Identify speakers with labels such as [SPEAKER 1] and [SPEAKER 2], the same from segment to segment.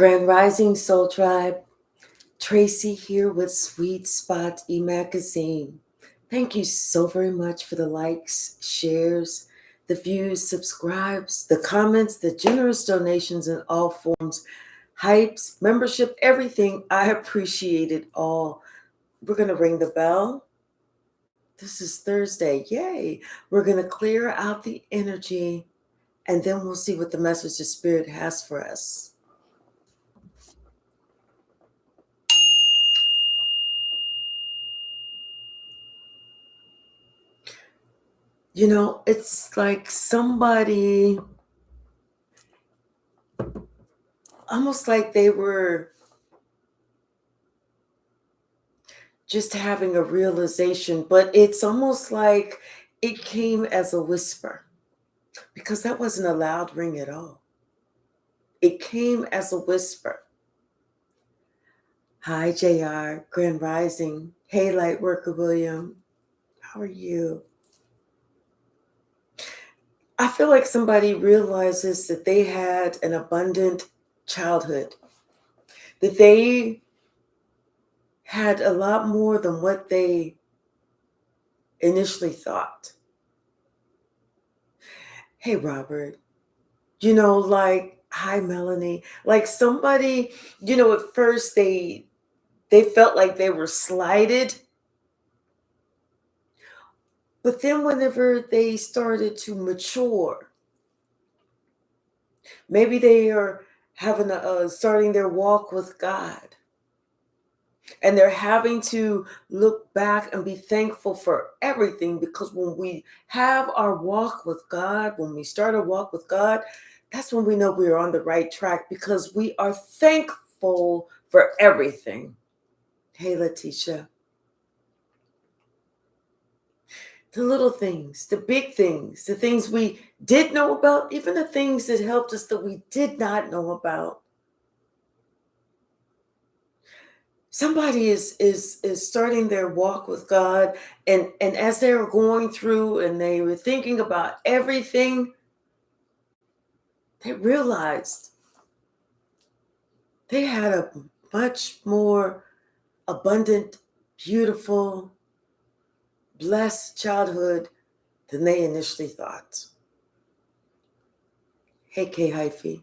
[SPEAKER 1] Grand Rising Soul Tribe, Tracy here with Sweet Spot e-magazine. Thank you so very much for the likes, shares, the views, subscribes, the comments, the generous donations in all forms, hypes, membership, everything. I appreciate it all. We're going to ring the bell. This is Thursday. Yay. We're going to clear out the energy and then we'll see what the message the Spirit has for us. You know, it's like somebody, almost like they were just having a realization, but it's almost like it came as a whisper because that wasn't a loud ring at all. It came as a whisper. Hi, JR, Grand Rising. Hey, Lightworker William. How are you? I feel like somebody realizes that they had an abundant childhood, that they had a lot more than what they initially thought. Hey, Robert, hi, Melanie, like somebody, at first they felt like they were slighted, but then whenever they started to mature, maybe they are having starting their walk with God. And they're having to look back and be thankful for everything, because when we have our walk with God, when we start a walk with God, that's when we know we are on the right track, because we are thankful for everything. Hey, Letitia. The little things, the big things, the things we did know about, even the things that helped us that we did not know about. Somebody is starting their walk with God, and as they were going through and they were thinking about everything, they realized they had a much more abundant, beautiful, blessed childhood than they initially thought. Hey, K Hyphy.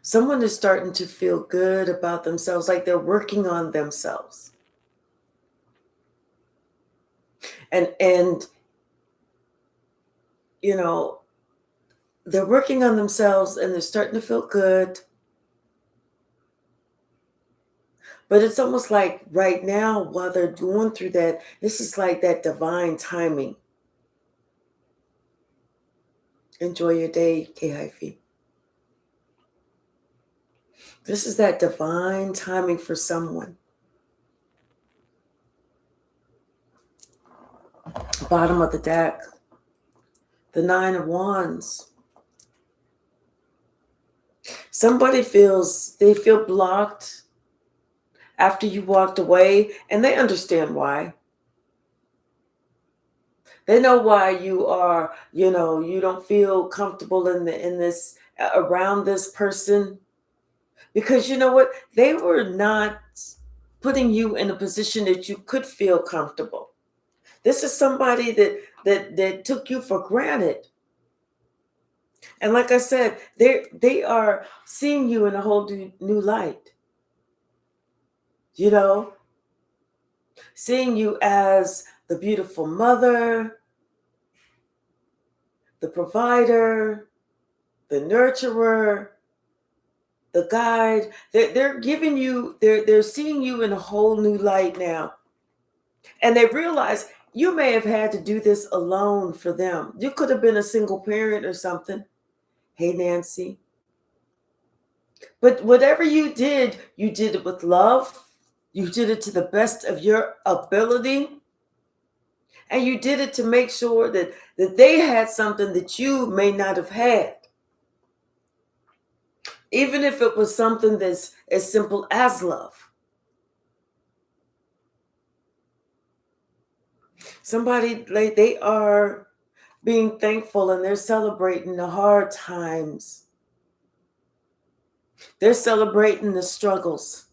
[SPEAKER 1] Someone is starting to feel good about themselves, like they're working on themselves. And they're working on themselves and they're starting to feel good. But it's almost like right now, while they're going through that, this is like that divine timing. Enjoy your day, K Hyphy. This is that divine timing for someone. Bottom of the deck, the 9 of Wands. Somebody they feel blocked after you walked away, and they understand why. They know why you are, you don't feel comfortable in this around this person, because you know what? They were not putting you in a position that you could feel comfortable. This is somebody that took you for granted. And like I said, they are seeing you in a whole new light. Seeing you as the beautiful mother, the provider, the nurturer, the guide. They're giving you, they're seeing you in a whole new light now. And they realize you may have had to do this alone for them. You could have been a single parent or something. Hey, Nancy. But whatever you did it with love. You did it to the best of your ability. And you did it to make sure that they had something that you may not have had. Even if it was something that's as simple as love. Somebody, like, they are being thankful, and they're celebrating the hard times. They're celebrating the struggles.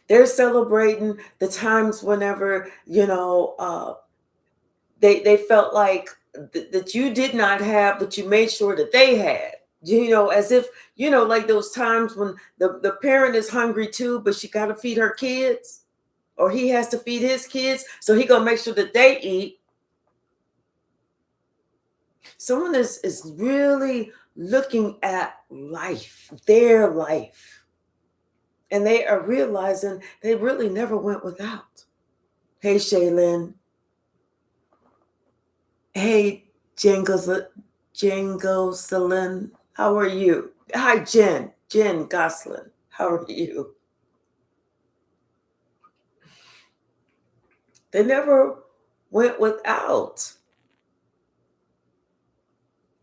[SPEAKER 1] They're celebrating the times whenever, they felt like that you did not have, but you made sure that they had. As if, like those times when the parent is hungry too, but she got to feed her kids, or he has to feed his kids, so he gonna make sure that they eat. Someone is really looking at life, their life, and they are realizing they really never went without. Hey, Shaylin. Hey, Jangoselin. How are you? Hi, Jen Goslin. How are you? They never went without.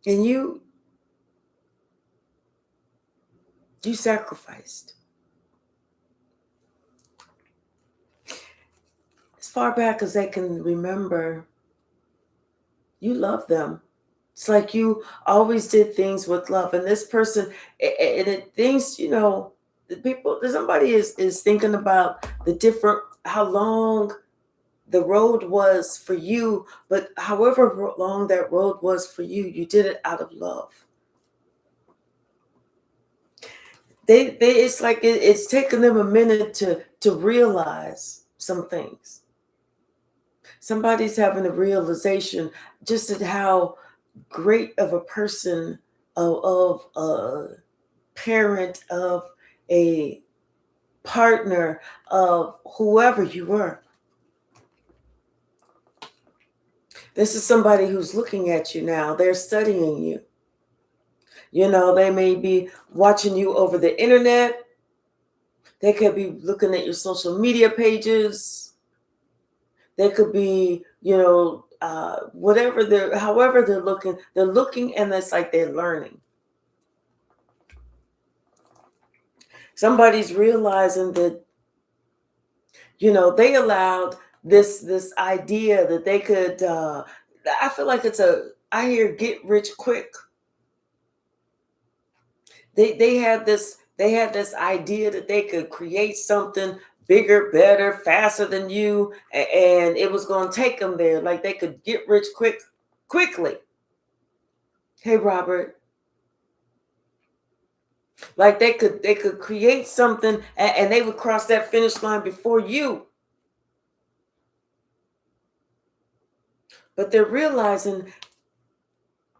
[SPEAKER 1] And you sacrificed. As far back as they can remember, you love them. It's like you always did things with love. And this person, and it thinks, the people, somebody is thinking about how long the road was for you, but however long that road was for you, you did it out of love. It's like it's taken them a minute to realize some things. Somebody's having a realization just at how great of a person, of a parent, of a partner, of whoever you were. This is somebody who's looking at you now. They're studying you. They may be watching you over the internet. They could be looking at your social media pages. They could be, however they're looking, and it's like they're learning. Somebody's realizing that, they allowed this idea that they could, I feel like I hear get rich quick. They had this idea that they could create something bigger, better, faster than you, and it was going to take them there. Like they could get rich quickly. Hey, Robert. Like they could create something, and they would cross that finish line before you. But they're realizing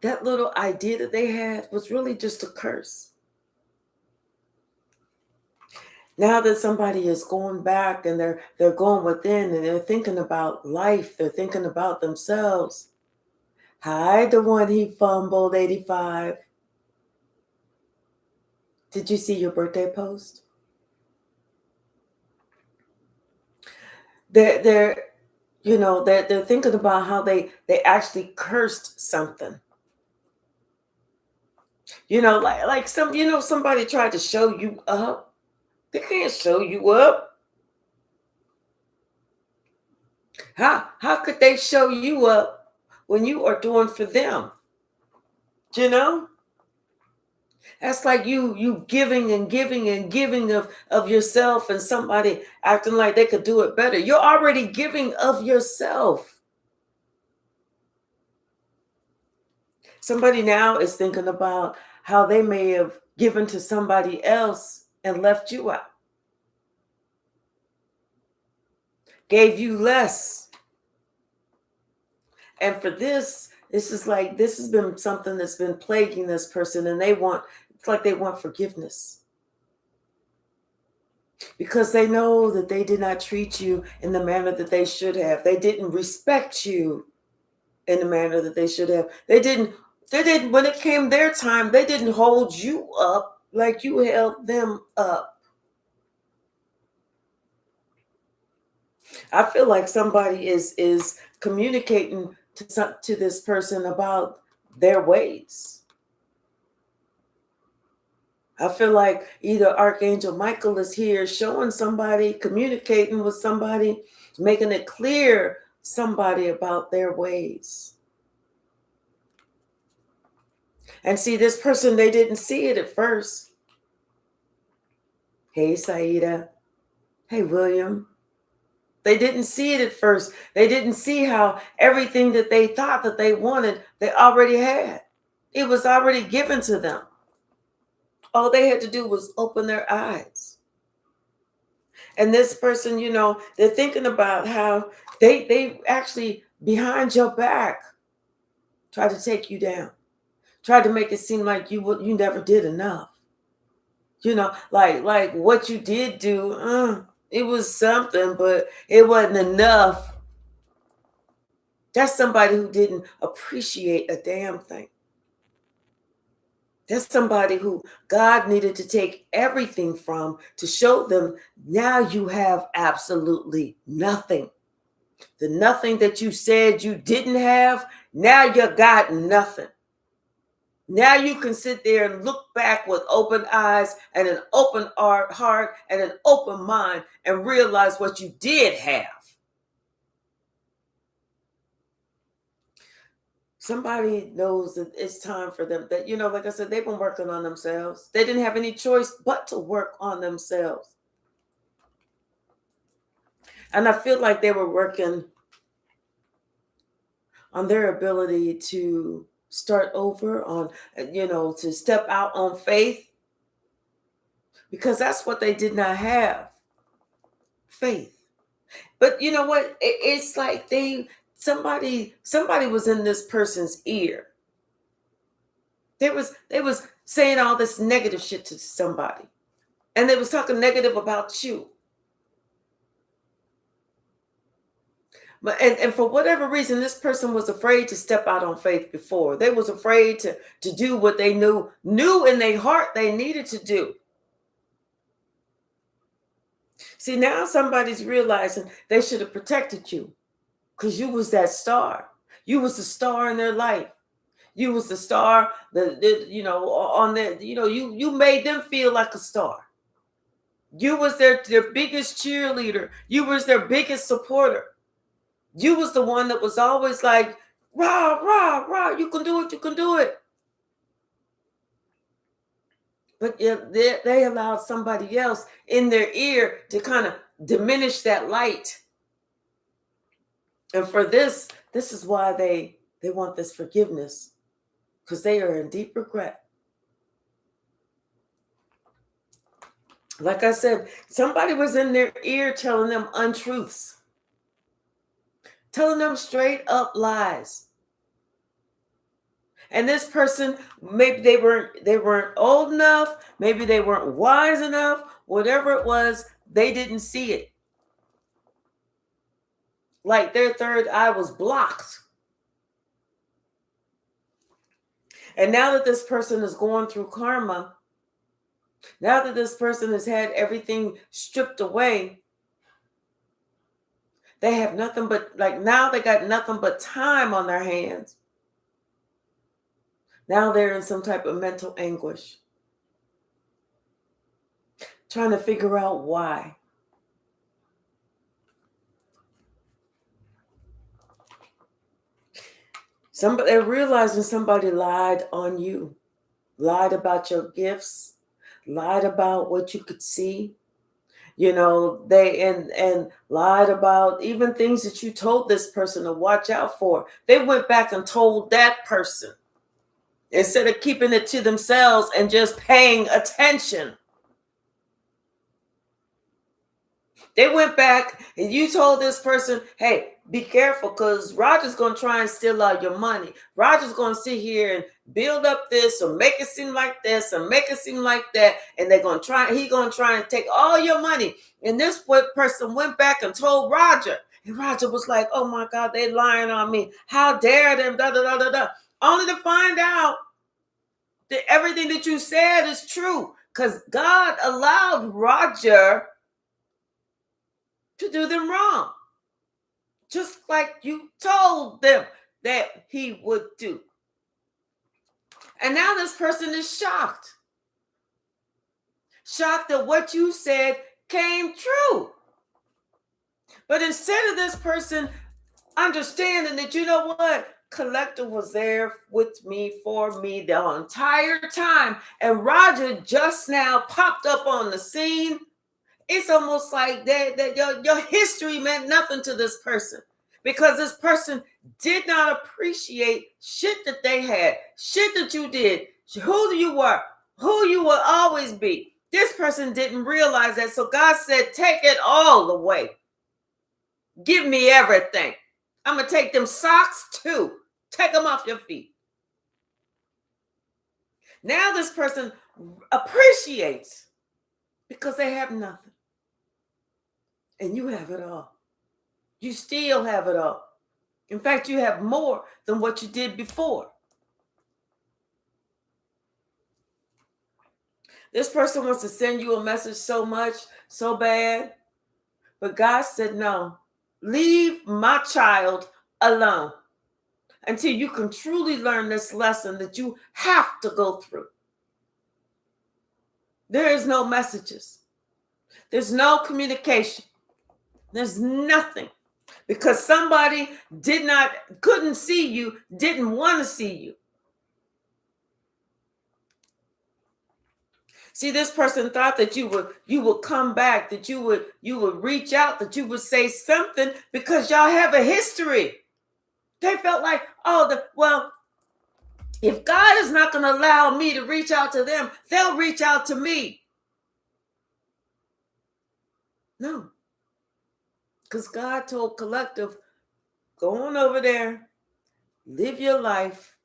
[SPEAKER 1] that little idea that they had was really just a curse. Now that somebody is going back and they're going within and they're thinking about life, they're thinking about themselves. Hi, the one he fumbled, 85. Did you see your birthday post? They're thinking about how they actually cursed something. Like somebody tried to show you up. They can't show you up. How could they show you up when you are doing for them? That's like you giving and giving and giving of yourself, and somebody acting like they could do it better. You're already giving of yourself. Somebody now is thinking about how they may have given to somebody else and left you out. Gave you less. And for this has been something that's been plaguing this person, and it's like they want forgiveness. Because they know that they did not treat you in the manner that they should have. They didn't respect you in the manner that they should have. They didn't, when it came their time, they didn't hold you up like you held them up. I feel like somebody is communicating to this person about their ways. I feel like either Archangel Michael is here showing somebody, communicating with somebody, making it clear somebody about their ways. And see, this person, they didn't see it at first. Hey, Saida. Hey, William. They didn't see it at first. They didn't see how everything that they thought that they wanted, they already had. It was already given to them. All they had to do was open their eyes. And this person, they're thinking about how they actually, behind your back, try to take you down. Try to make it seem like you never did enough. Like what you did do, it was something, but it wasn't enough. That's somebody who didn't appreciate a damn thing. That's somebody who God needed to take everything from to show them, now you have absolutely nothing. The nothing that you said you didn't have, now you got nothing. Now you can sit there and look back with open eyes and an open heart and an open mind and realize what you did have. Somebody knows that it's time for them, that, like I said, they've been working on themselves. They didn't have any choice but to work on themselves. And I feel like they were working on their ability to start over, on, to step out on faith, because that's what they did not have, faith. But you know what? It's like somebody was in this person's ear. They was saying all this negative shit to somebody, and they was talking negative about you. But and for whatever reason, this person was afraid to step out on faith before. They was afraid to do what they knew in their heart they needed to do. See, now somebody's realizing they should have protected you, because you was that star. You was the star in their life. You was the star on their, you made them feel like a star. You was their biggest cheerleader. You was their biggest supporter. You was the one that was always like, rah, rah, rah, you can do it, you can do it. But they allowed somebody else in their ear to kind of diminish that light. And for this is why they want this forgiveness, because they are in deep regret. Like I said, somebody was in their ear telling them untruths, telling them straight up lies. And this person, maybe they weren't old enough, maybe they weren't wise enough, whatever it was, they didn't see it. Like their third eye was blocked. And now that this person is going through karma, now that this person has had everything stripped away, they have nothing but, now they got nothing but time on their hands. Now they're in some type of mental anguish, trying to figure out why. They're realizing somebody lied on you, lied about your gifts, lied about what you could see. They and lied about even things that you told this person to watch out for. They went back and told that person instead of keeping it to themselves and just paying attention. They went back and you told this person, hey, be careful, because Roger's going to try and steal all your money. Roger's going to sit here and build up this or make it seem like this or make it seem like that. And he's going to try and take all your money. And this person went back and told Roger. And Roger was like, oh my God, they lying on me. How dare them, da, da, da, da, da. Only to find out that everything that you said is true, because God allowed Roger to do them wrong, just like you told them that he would do. And now this person is shocked that what you said came true. But instead of this person understanding that, you know what? Collective was there with me, for me the entire time. And Roger just now popped up on the scene. It's almost like that your history meant nothing to this person, because this person did not appreciate shit that they had, shit that you did, who you were, who you will always be. This person didn't realize that. So God said, take it all away. Give me everything. I'm going to take them socks too. Take them off your feet. Now this person appreciates because they have nothing. And you have it all. You still have it all. In fact, you have more than what you did before. This person wants to send you a message so much, so bad. But God said, no, leave my child alone until you can truly learn this lesson that you have to go through. There is no messages. There's no communication. There's nothing, because somebody couldn't see you, didn't want to see you. See, this person thought that you would come back, that you would reach out, that you would say something, because y'all have a history. They felt like, if God is not going to allow me to reach out to them, they'll reach out to me. No. Because God told Collective, go on over there, live your life,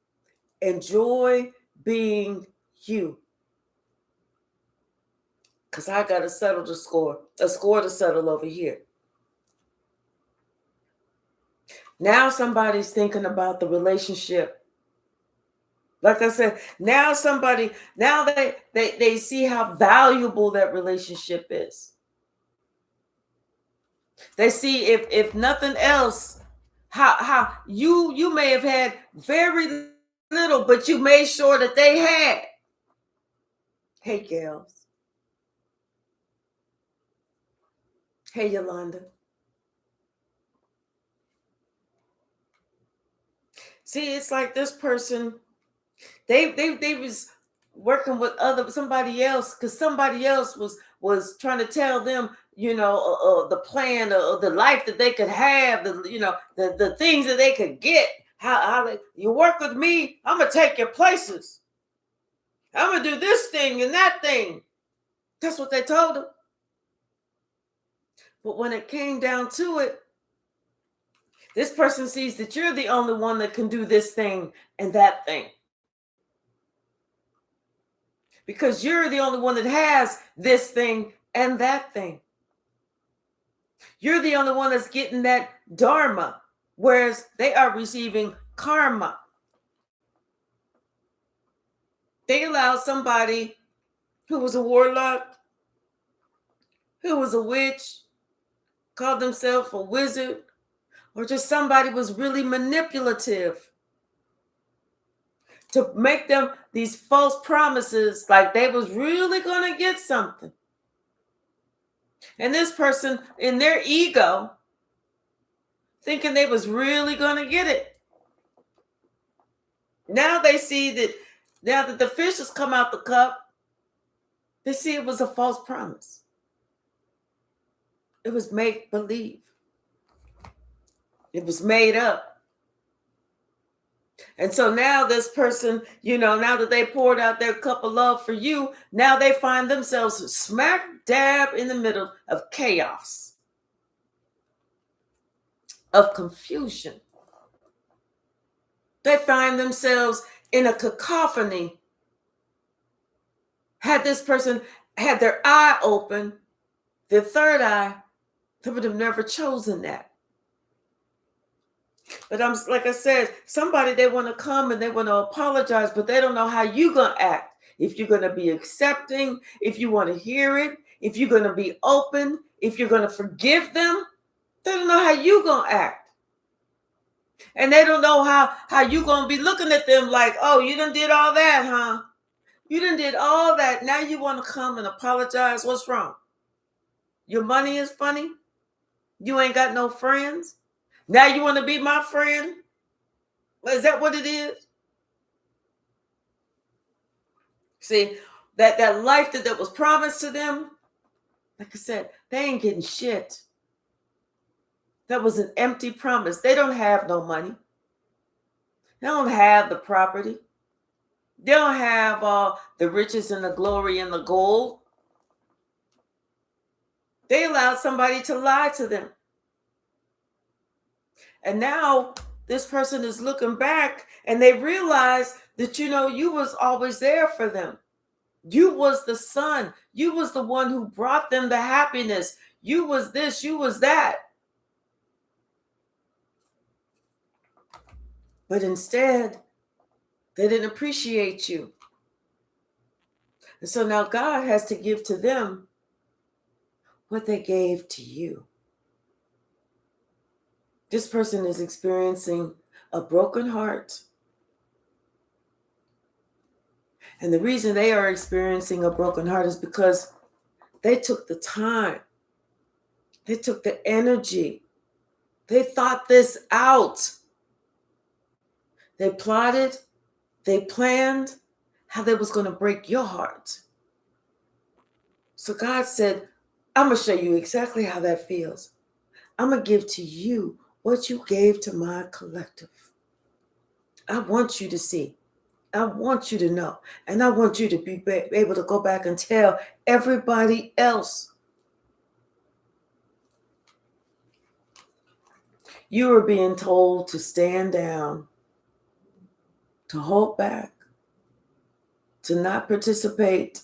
[SPEAKER 1] enjoy being you. Because I got to settle a score to settle over here. Now somebody's thinking about the relationship. Like I said, now they see how valuable that relationship is. They see, if nothing else, how you may have had very little, but you made sure that they had. Hey, gals. Hey, Yolanda. See, it's like this person, they was working with somebody else, because somebody else was trying to tell them, the plan, or the life that they could have, the things that they could get. You work with me, I'm gonna take your places. I'm gonna do this thing and that thing. That's what they told them. But when it came down to it, this person sees that you're the only one that can do this thing and that thing, because you're the only one that has this thing and that thing. You're the only one that's getting that dharma, whereas they are receiving karma. They allowed somebody who was a warlock, who was a witch, called themselves a wizard, or just somebody was really manipulative, to make them these false promises like they was really going to get something. And this person, in their ego, thinking they was really going to get it. Now they see that, now that the fish has come out the cup, they see it was a false promise. It was make believe. It was made up. And so now this person, now that they poured out their cup of love for you, now they find themselves smack dab in the middle of chaos, of confusion. They find themselves in a cacophony. Had this person had their eye open, their third eye, they would have never chosen that. But like I said, somebody, they want to come and they want to apologize, but they don't know how you're going to act. If you're going to be accepting, if you want to hear it, if you're going to be open, if you're going to forgive them, they don't know how you're going to act. And they don't know how you're going to be looking at them like, oh, you done did all that, huh? You done did all that. Now you want to come and apologize. What's wrong? Your money is funny? You ain't got no friends? Now you want to be my friend? Is that what it is? See, that life that was promised to them, like I said, they ain't getting shit. That was an empty promise. They don't have no money. They don't have the property. They don't have the riches and the glory and the gold. They allowed somebody to lie to them. And now this person is looking back and they realize that, you was always there for them. You was the sun. You was the one who brought them the happiness. You was this, you was that. But instead, they didn't appreciate you. And so now God has to give to them what they gave to you. This person is experiencing a broken heart. And the reason they are experiencing a broken heart is because they took the time. They took the energy. They thought this out. They plotted, they planned how they was going to break your heart. So God said, I'm going to show you exactly how that feels. I'm going to give to you what you gave to my collective. I want you to see. I want you to know. And I want you to be able to go back and tell everybody else. You are being told to stand down, to hold back, to not participate,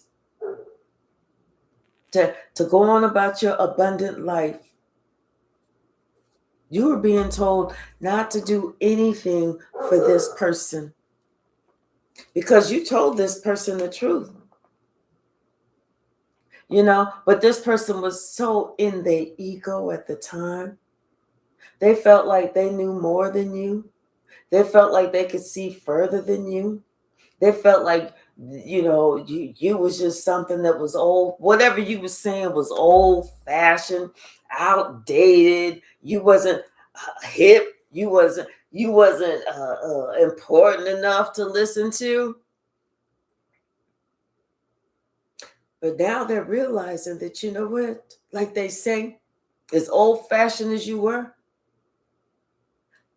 [SPEAKER 1] to go on about your abundant life. You are being told not to do anything for this person because you told this person the truth. But this person was so in their ego at the time. They felt like they knew more than you. They felt like they could see further than you. They felt like, you was just something that was old. Whatever you were saying was old fashioned, outdated. You wasn't hip. You wasn't important enough to listen to. But now they're realizing that, what? Like they say, as old fashioned as you were,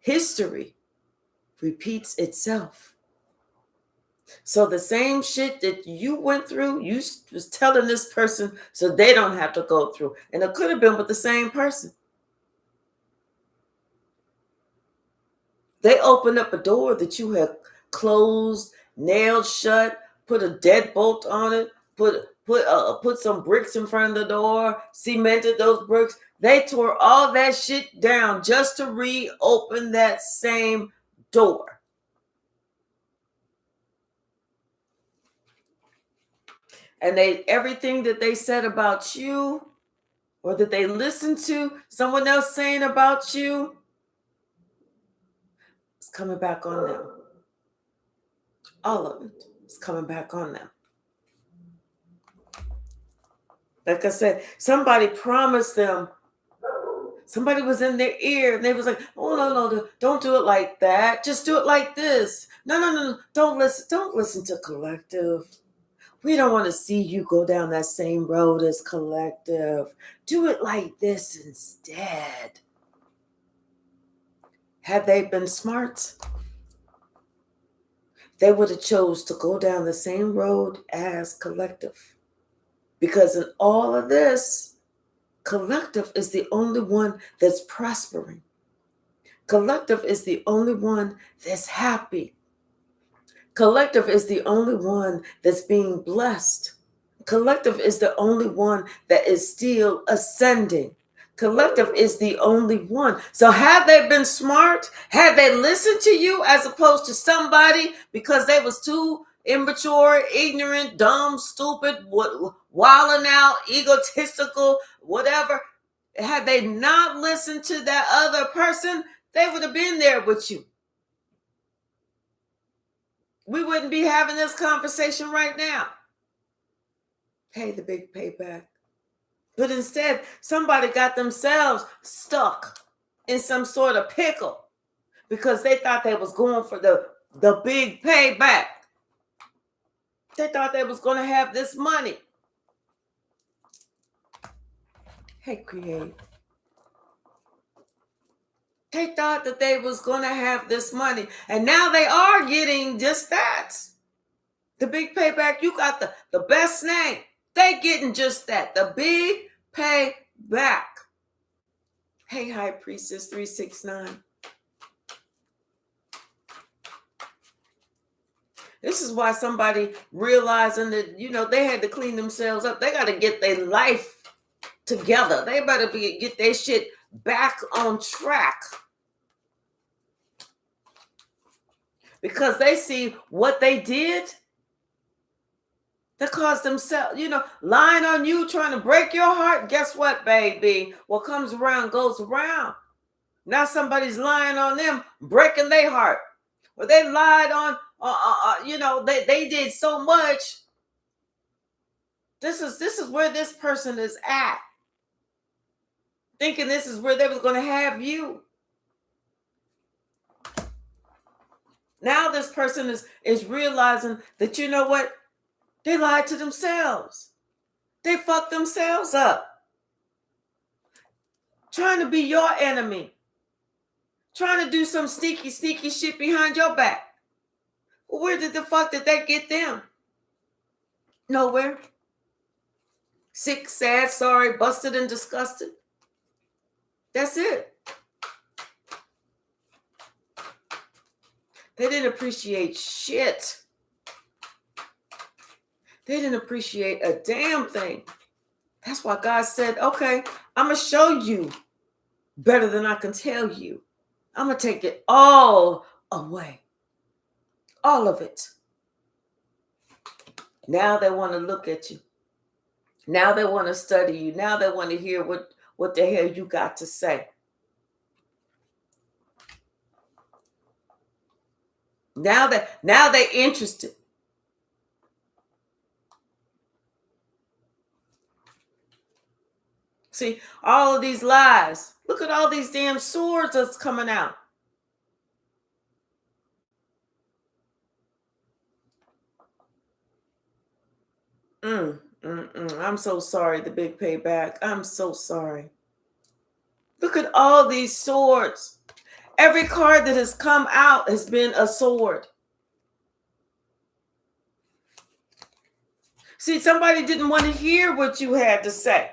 [SPEAKER 1] history repeats itself. So the same shit that you went through, you was telling this person so they don't have to go through. And it could have been with the same person. They opened up a door that you had closed, nailed shut, put a deadbolt on it, put some bricks in front of the door, cemented those bricks. They tore all that shit down just to reopen that same door. And everything that they said about you, or that they listened to someone else saying about you, it's coming back on them. All of it is coming back on them. Like I said, somebody promised them. Somebody was in their ear and they was like, oh, no, don't do it like that. Just do it like this. No. Don't listen to collective. We don't want to see you go down that same road as collective. Do it like this instead. Had they been smart, they would have chose to go down the same road as collective. Because in all of this, collective is the only one that's prospering. Collective is the only one that's happy. Collective is the only one that's being blessed. Collective is the only one that is still ascending. Collective is the only one. So had they been smart, had they listened to you as opposed to somebody because they was too immature, ignorant, dumb, stupid, wilding out, egotistical, whatever, had they not listened to that other person, they would have been there with you. We wouldn't be having this conversation right now. Hey, the big payback. But instead, somebody got themselves stuck. in some sort of pickle because they thought they was going for the big payback. They thought they was going to have this money. Hey, Create. They thought that they was going to have this money. And now they are getting just that. The big payback. You got the best name. They getting just that. The big payback. Hey, High Priestess 369. This is why somebody realizing that, they had to clean themselves up. They got to get their life together. They better get their shit back on track. Because they see what they did. That caused themselves, lying on you, trying to break your heart. Guess what, baby? What comes around goes around. Now somebody's lying on them, breaking their heart. Or they lied on, they did so much. This is where this person is at. Thinking this is where they was going to have you. Now this person is realizing that, you know what? They lied to themselves. They fucked themselves up. Trying to be your enemy. Trying to do some sneaky shit behind your back. Where did the fuck did that get them? Nowhere. Sick, sad, sorry, busted, and disgusted. That's it. They didn't appreciate shit. They didn't appreciate a damn thing. That's why God said, okay, I'm going to show you better than I can tell you. I'm going to take it all away. All of it. Now they want to look at you. Now they want to study you. Now they want to hear what the hell you got to say. Now they're interested. See, all of these lies. Look at all these damn swords that's coming out. I'm so sorry, the big payback. I'm so sorry. Look at all these swords. Every card that has come out has been a sword. See, somebody didn't want to hear what you had to say.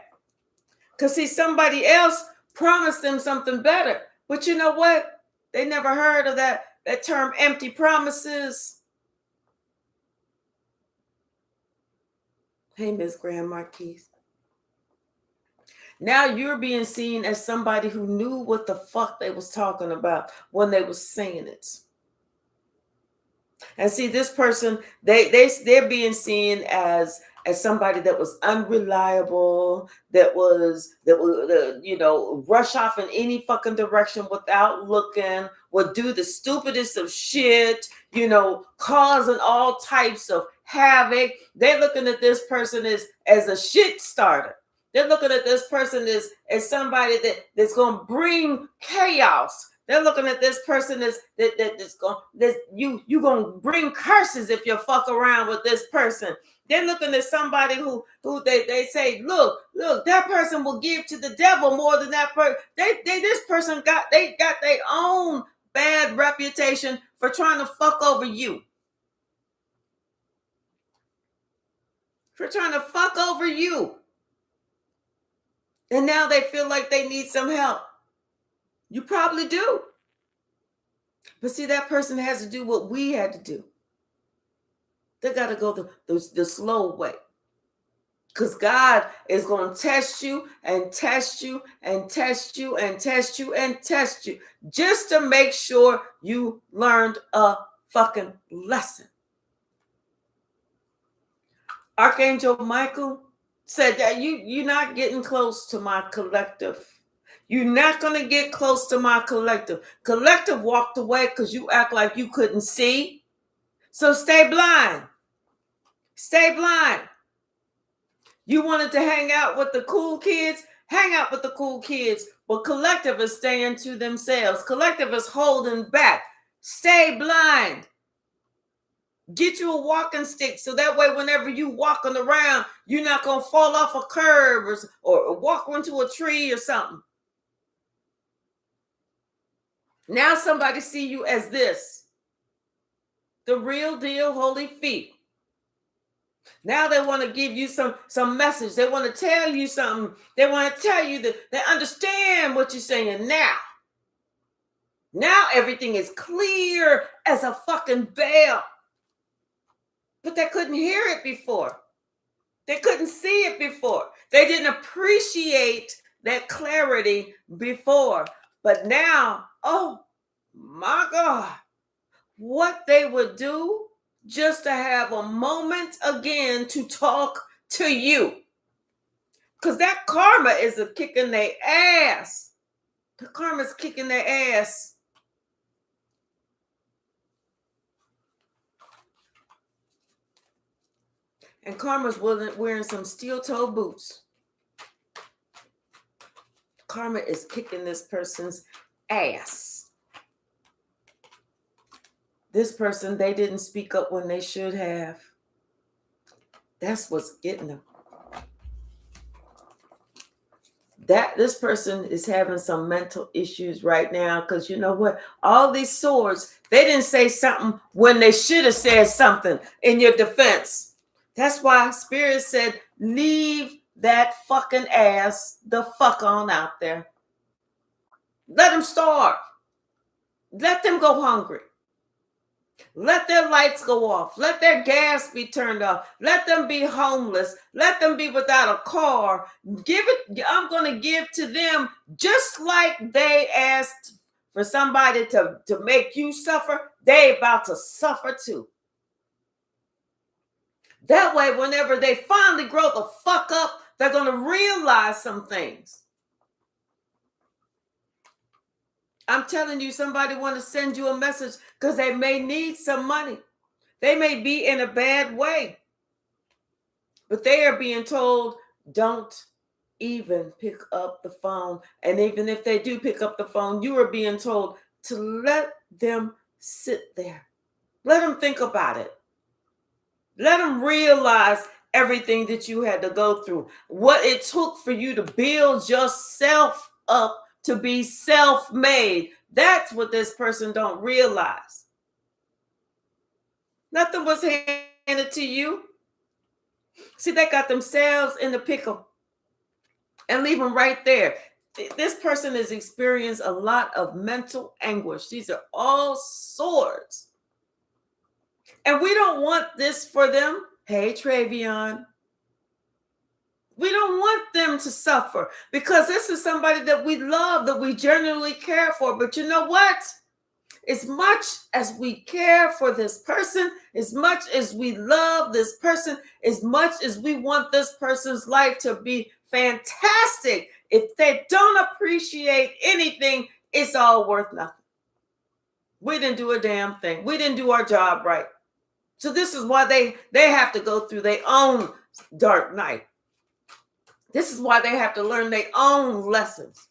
[SPEAKER 1] Because, see, somebody else promised them something better. But you know what? They never heard of that term, empty promises. Hey, Miss Grand Marquise. Now you're being seen as somebody who knew what the fuck they was talking about when they was saying it. And see, this person, they're being seen as somebody that was unreliable, that was rush off in any fucking direction without looking, would do the stupidest of shit, causing all types of havoc. They're looking at this person as a shit starter. They're looking at this person as somebody that's going to bring chaos. They're looking at this person as you're going to bring curses if you fuck around with this person. They're looking at somebody who they say, look, that person will give to the devil more than that person. This person got their own bad reputation for trying to fuck over you. For trying to fuck over you. And now they feel like they need some help. You probably do. But see, that person has to do what we had to do. They got to go the slow way. Because God is going to test you and test you and test you and test you and test you just to make sure you learned a fucking lesson. Archangel Michael said that you're not getting close to my collective. You're not going to get close to my collective. Collective walked away because you act like you couldn't see. So stay blind. Stay blind. You wanted to hang out with the cool kids? Hang out with the cool kids, but collective is staying to themselves. Collective is holding back. Stay blind. Get you a walking stick so that way whenever you walking around, you're not going to fall off a curb or walk into a tree or something. Now somebody see you as this. The real deal, holy feet. Now they want to give you some message. They want to tell you something. They want to tell you that they understand what you're saying now. Now everything is clear as a fucking veil. But they couldn't hear it before. They couldn't see it before. They didn't appreciate that clarity before. But now, oh my God, what they would do just to have a moment again to talk to you. Because that karma is a kicking their ass. The karma is kicking their ass. And karma's wearing some steel-toe boots. Karma is kicking this person's ass. This person, they didn't speak up when they should have. That's what's getting them. This person is having some mental issues right now because you know what? All these swords, they didn't say something when they should have said something in your defense. That's why Spirit said, leave that fucking ass the fuck on out there. Let them starve. Let them go hungry. Let their lights go off. Let their gas be turned off. Let them be homeless. Let them be without a car. I'm going to give to them just like they asked for somebody to make you suffer. They about to suffer too. That way, whenever they finally grow the fuck up, they're going to realize some things. I'm telling you, somebody want to send you a message because they may need some money. They may be in a bad way. But they are being told, don't even pick up the phone. And even if they do pick up the phone, you are being told to let them sit there. Let them think about it. Let them realize everything that you had to go through. What it took for you to build yourself up to be self-made. That's what this person don't realize. Nothing was handed to you. See, they got themselves in the pickle and leave them right there. This person has experienced a lot of mental anguish. These are all swords. And we don't want this for them. Hey, Travion. We don't want them to suffer because this is somebody that we love, that we genuinely care for. But you know what? As much as we care for this person, as much as we love this person, as much as we want this person's life to be fantastic, if they don't appreciate anything, it's all worth nothing. We didn't do a damn thing. We didn't do our job right. So this is why they have to go through their own dark night. This is why they have to learn their own lessons.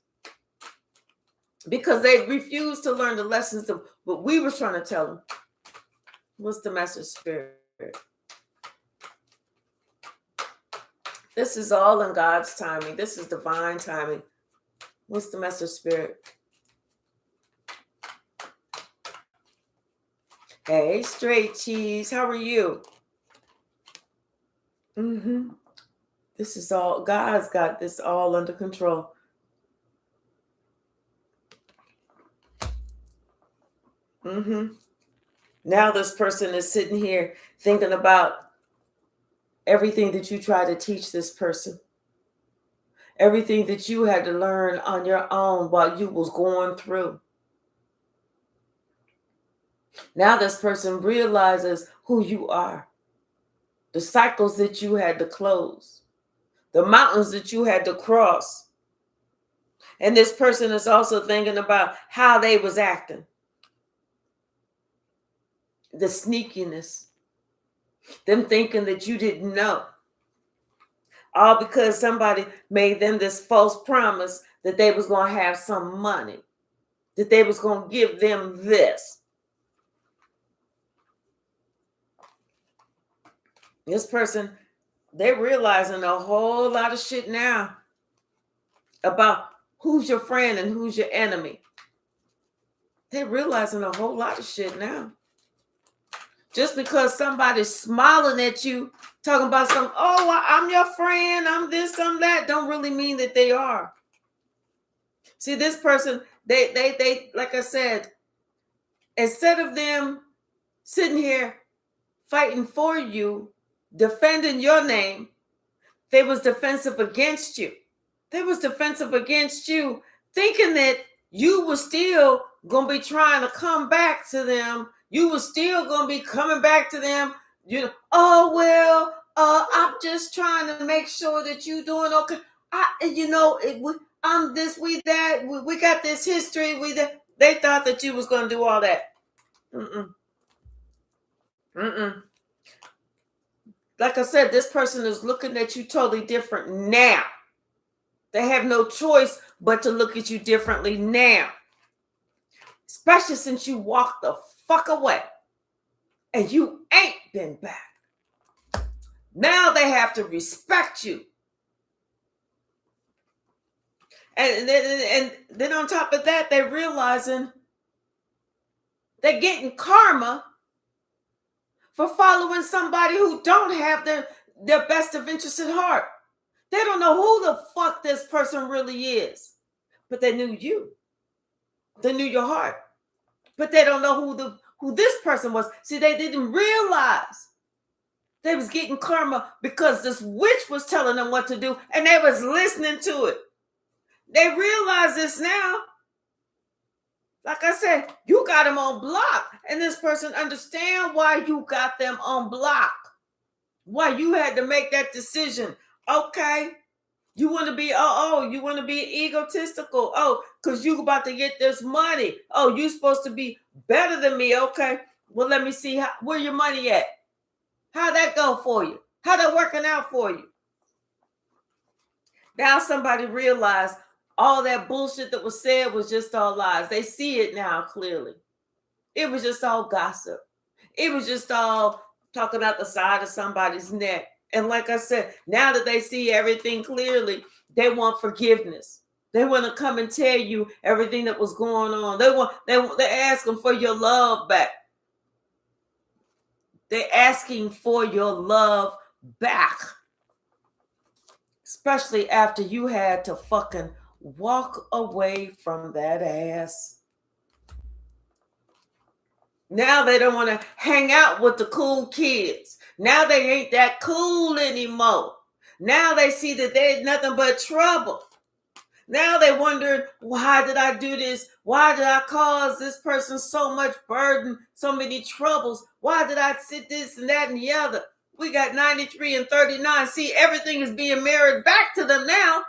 [SPEAKER 1] Because they refuse to learn the lessons of what we were trying to tell them. What's the message, Spirit? This is all in God's timing. This is divine timing. What's the message, Spirit? Hey, Straight Cheese, how are you? This is all, God's got this all under control. Now this person is sitting here thinking about everything that you try to teach this person. Everything that you had to learn on your own while you was going through. Now this person realizes who you are. The cycles that you had to close. The mountains that you had to cross. And this person is also thinking about how they was acting. The sneakiness. Them thinking that you didn't know. All because somebody made them this false promise that they was going to have some money, that they was going to give them this. This person, they're realizing a whole lot of shit now about who's your friend and who's your enemy. They're realizing a whole lot of shit now. Just because somebody's smiling at you, talking about some, oh, I'm your friend, I'm this, I'm that, don't really mean that they are. See, this person, they like I said, instead of them sitting here fighting for you, defending your name, they was defensive against you. They was defensive against you, thinking that you were still going to be trying to come back to them. You were still going to be coming back to them. You know, oh, well, I'm just trying to make sure that you're doing okay. I'm this, we that. We got this history. They thought that you was going to do all that. Like I said, this person is looking at you totally different now. They have no choice but to look at you differently now. Especially since you walked the fuck away and you ain't been back. Now they have to respect you. And then on top of that, they're realizing they're getting karma for following somebody who don't have their best of interests at heart. They don't know who the fuck this person really is. But they knew you. They knew your heart. But they don't know who this person was. See, they didn't realize they was getting karma because this witch was telling them what to do and they was listening to it. They realize this now. Like I said, you got them on block. And this person understand why you got them on block. Why you had to make that decision. Okay. You want to be, you want to be egotistical. Oh, because you about to get this money. Oh, you supposed to be better than me. Okay. Well, let me see where your money at. How'd that go for you? How that working out for you? Now somebody realized all that bullshit that was said was just all lies. They see it now clearly. It was just all gossip. It was just all talking out the side of somebody's neck. And like I said, now that they see everything clearly, they want forgiveness. They want to come and tell you everything that was going on. They're asking for your love back. They're asking for your love back. Especially after you had to fucking walk away from that ass. Now they don't want to hang out with the cool kids. Now they ain't that cool anymore. Now they see that they ain't nothing but trouble. Now they wondering, why did I do this? Why did I cause this person so much burden, so many troubles? Why did I sit this and that and the other? We got 93 and 39. See, everything is being mirrored back to them now.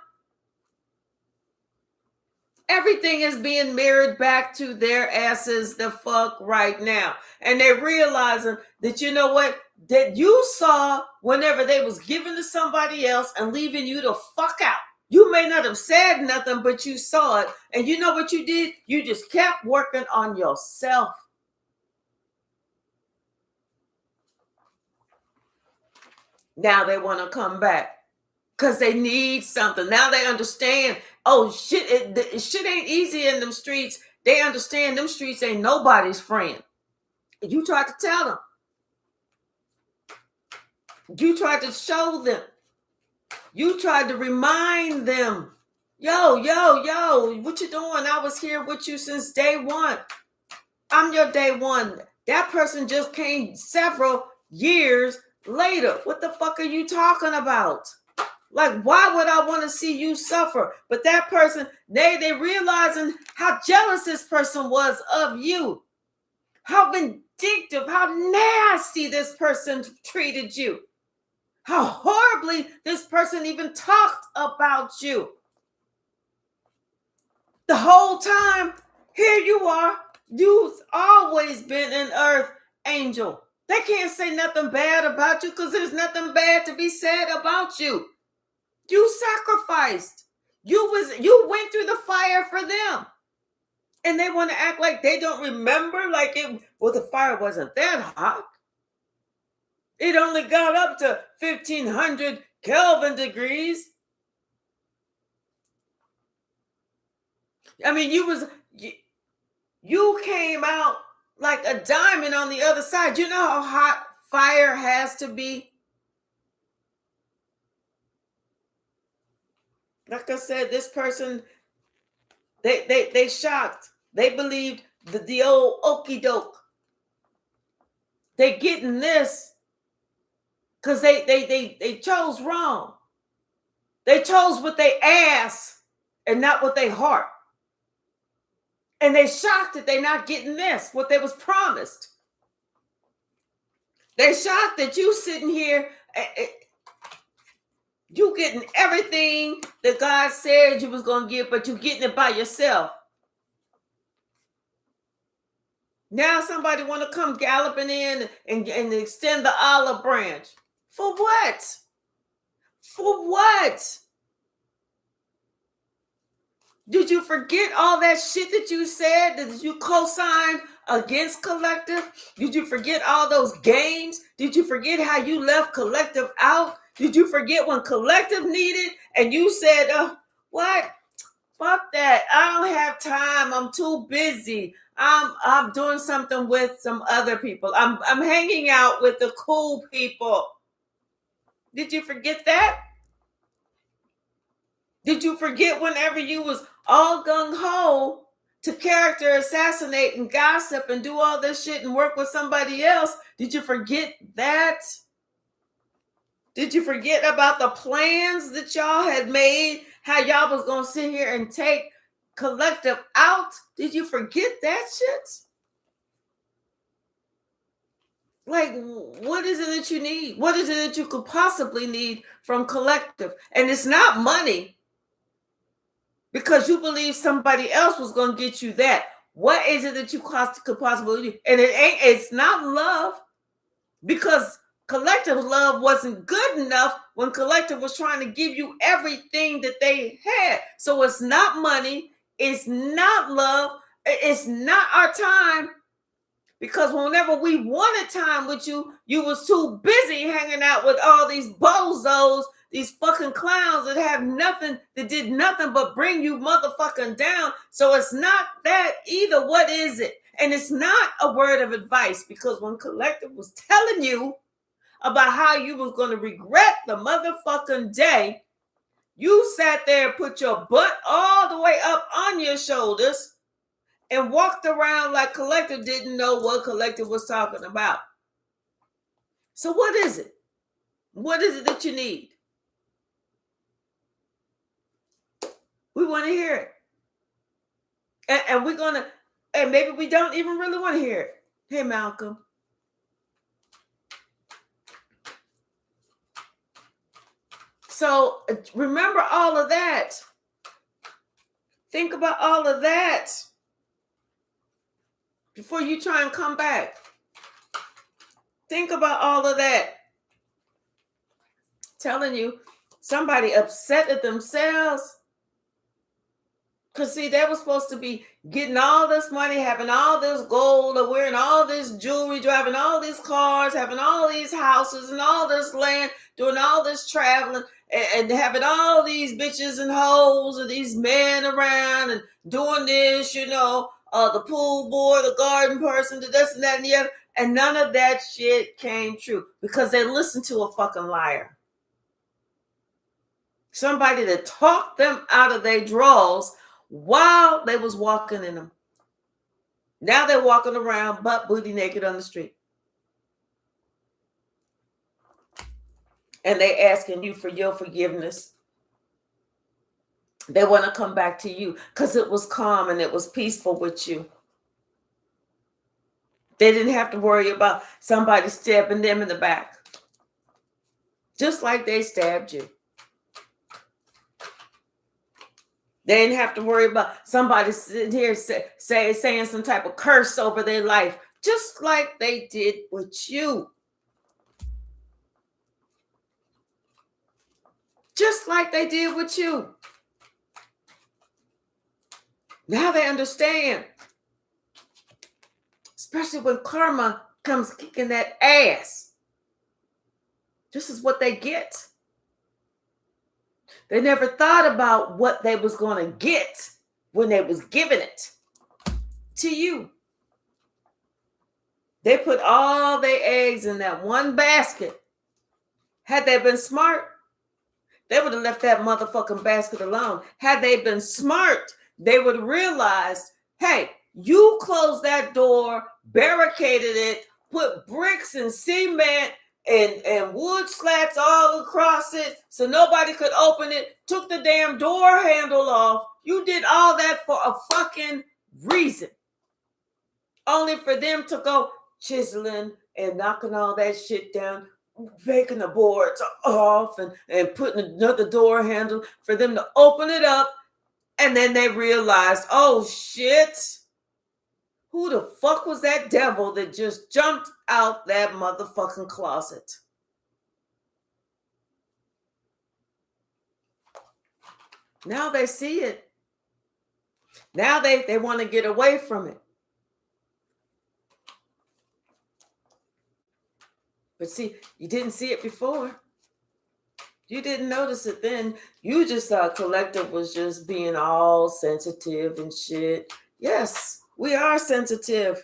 [SPEAKER 1] Everything is being mirrored back to their asses the fuck right now. And they're realizing that, you know what, that you saw whenever they was giving to somebody else and leaving you the fuck out. You may not have said nothing, but you saw it. And you know what you did? You just kept working on yourself. Now they want to come back because they need something. Now they understand, oh, shit, shit ain't easy in them streets. They understand them streets ain't nobody's friend. You tried to tell them. You tried to show them. You tried to remind them. Yo, what you doing? I was here with you since day one. I'm your day one. That person just came several years later. What the fuck are you talking about? Like, why would I want to see you suffer? But that person, they realizing how jealous this person was of you. How vindictive, how nasty this person treated you. How horribly this person even talked about you. The whole time, here you are. You've always been an earth angel. They can't say nothing bad about you because there's nothing bad to be said about you. You sacrificed. You went through the fire for them. And they want to act like they don't remember, like the fire wasn't that hot. It only got up to 1500 Kelvin degrees. I mean, you came out like a diamond on the other side. You know how hot fire has to be? Like I said, this person, they shocked. They believed the old okey doke. They getting this because they chose wrong. They chose with their ass and not with their heart. And they shocked that they not getting this, what they was promised. They shocked that you sitting here, you getting everything that God said you was going to get, but you getting it by yourself. Now somebody want to come galloping in and extend the olive branch. For what? For what? Did you forget all that shit that you said, that you co-signed against collective? Did you forget all those games? Did you forget how you left collective out? Did you forget when collective needed and you said, what? Fuck that. I don't have time. I'm too busy. I'm doing something with some other people. I'm hanging out with the cool people. Did you forget that? Did you forget whenever you was all gung-ho to character assassinate and gossip and do all this shit and work with somebody else? Did you forget that? Did you forget about the plans that y'all had made? How y'all was going to sit here and take collective out? Did you forget that shit? Like, what is it that you need? What is it that you could possibly need from collective? And it's not money, because you believe somebody else was going to get you that. What is it that you could possibly need? And it's not love, because collective love wasn't good enough when collective was trying to give you everything that they had. So it's not money. It's not love. It's not our time. Because whenever we wanted time with you, you was too busy hanging out with all these bozos, these fucking clowns that have nothing, that did nothing but bring you motherfucking down. So it's not that either. What is it? And it's not a word of advice, because when collective was telling you about how you was going to regret the motherfucking day, you sat there and put your butt all the way up on your shoulders and walked around like collective didn't know what collective was talking about. So what is it? What is it that you need? We want to hear it. And we're going to, and maybe we don't even really want to hear it. Hey, Malcolm. So remember all of that. Think about all of that before you try and come back. Think about all of that. Telling you, somebody upset at themselves. Because, see, they were supposed to be getting all this money, having all this gold, or wearing all this jewelry, driving all these cars, having all these houses and all this land, doing all this traveling, and having all these bitches and hoes and these men around and doing this, the pool boy, the garden person, the this and that and the other. And none of that shit came true because they listened to a fucking liar. Somebody that talked them out of their drawers while they was walking in them. Now they're walking around butt booty naked on the street. And they asking you for your forgiveness. They want to come back to you because it was calm and it was peaceful with you. They didn't have to worry about somebody stabbing them in the back. Just like they stabbed you. They didn't have to worry about somebody sitting here saying some type of curse over their life, just like they did with you. Just like they did with you. Now they understand. Especially when karma comes kicking that ass. This is what they get. They never thought about what they was going to get when they was giving it to you. They put all their eggs in that one basket. Had they been smart, they would have left that motherfucking basket alone. Had they been smart, they would have realized, hey, you closed that door, barricaded it, put bricks and cement and wood slats all across it so nobody could open it, took the damn door handle off. You did all that for a fucking reason. Only for them to go chiseling and knocking all that shit down, taking the boards off and putting another door handle for them to open it up. And then they realized, oh shit, who the fuck was that devil that just jumped out that motherfucking closet? Now they see it. Now they want to get away from it. But see, you didn't see it before. You didn't notice it then. You just thought collective was just being all sensitive and shit. Yes, we are sensitive.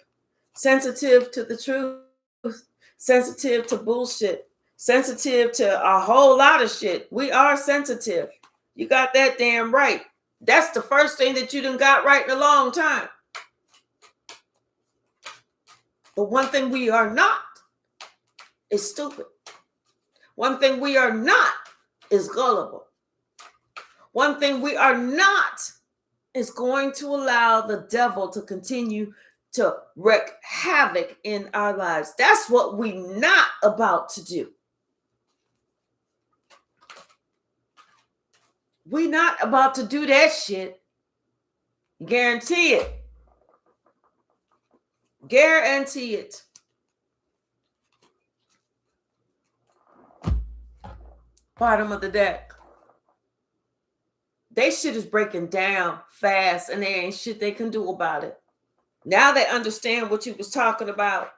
[SPEAKER 1] Sensitive to the truth. Sensitive to bullshit. Sensitive to a whole lot of shit. We are sensitive. You got that damn right. That's the first thing that you done got right in a long time. But one thing we are not is stupid. One thing we are not is gullible. One thing we are not is going to allow the devil to continue to wreak havoc in our lives. That's what we're not about to do. We're not about to do that shit. Guarantee it. Guarantee it. Bottom of the deck. They shit is breaking down fast and there ain't shit they can do about it. Now they understand what you was talking about.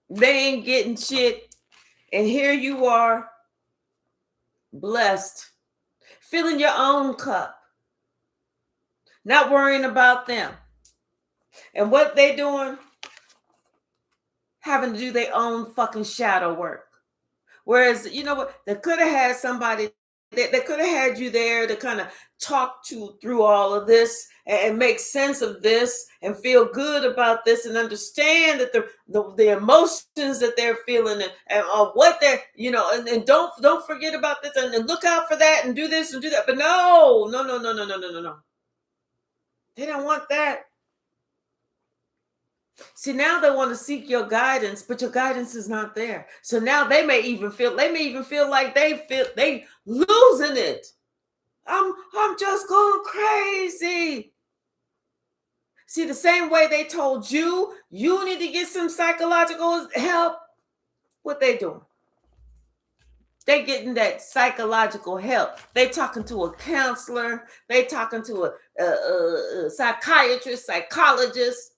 [SPEAKER 1] They ain't getting shit. And here you are, blessed, filling your own cup, not worrying about them. And what they doing? Having to do their own fucking shadow work. Whereas, you know what? They could have had somebody, they could have had you there to kind of talk through all of this and make sense of this and feel good about this and understand that the emotions that they're feeling and what they're, you know, and don't forget about this and look out for that and do this and do that. But no. They don't want that. See, now they want to seek your guidance, but your guidance is not there. So now they may even feel like they losing it. I'm just going crazy. See, the same way they told you need to get some psychological help, what they doing? They getting that psychological help. They talking to a counselor. They talking to a psychiatrist, psychologist.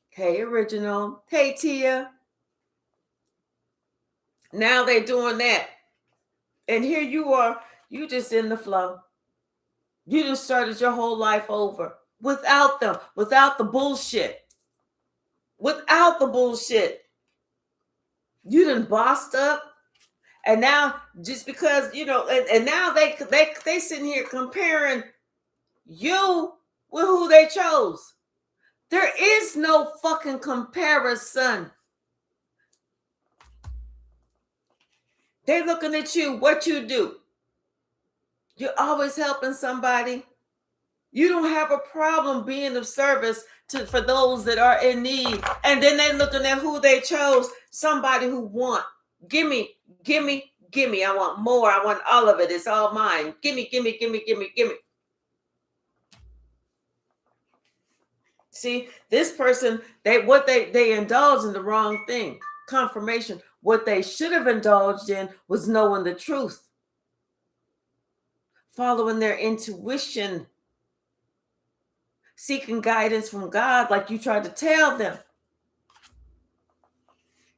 [SPEAKER 1] Hey, Original. Hey, Tia. Now they're doing that. And here you are. You just in the flow. You just started your whole life over. Without them. Without the bullshit. Without the bullshit. You done bossed up. And now, just because, you know, and now they sitting here comparing you with who they chose. There is no fucking comparison. They looking at you, what you do. You're always helping somebody. You don't have a problem being of service for those that are in need. And then they looking at who they chose, somebody who want. Gimme. I want more. I want all of it. It's all mine. Gimme. See, this person, they indulge in the wrong thing. Confirmation. What they should have indulged in was knowing the truth, following their intuition, seeking guidance from God like you tried to tell them.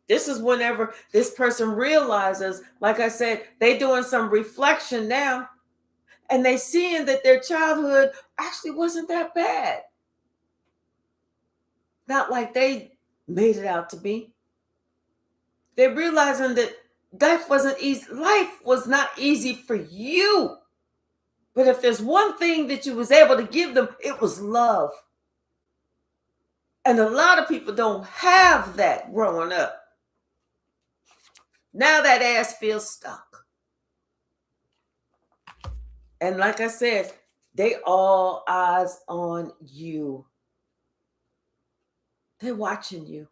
[SPEAKER 1] This is whenever this person realizes, like I said, they doing some reflection now, and they seeing that their childhood actually wasn't that bad. Not like they made it out to be. They're realizing that life wasn't easy. Life was not easy for you. But if there's one thing that you was able to give them, it was love. And a lot of people don't have that growing up. Now that ass feels stuck. And like I said, they all eyes on you. They're watching you.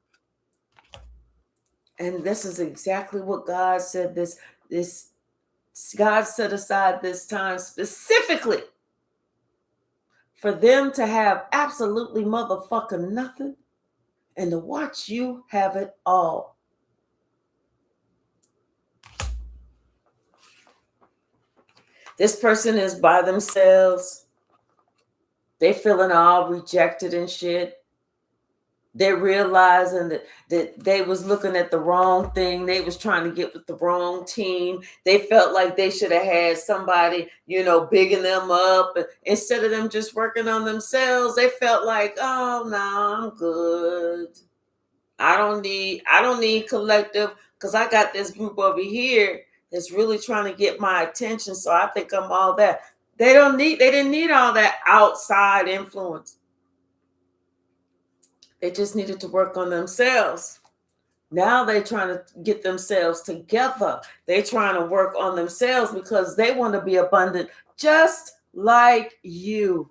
[SPEAKER 1] And this is exactly what God said. God set aside this time specifically for them to have absolutely motherfucking nothing and to watch you have it all. This person is by themselves. They feeling all rejected and shit. They're realizing that they was looking at the wrong thing. They was trying to get with the wrong team. They felt like they should have had somebody, bigging them up. And instead of them just working on themselves, they felt like, oh, no, I'm good. I don't need collective because I got this group over here that's really trying to get my attention. So I think I'm all that. They didn't need all that outside influence. They just needed to work on themselves. Now they're trying to get themselves together. They're trying to work on themselves because they want to be abundant just like you.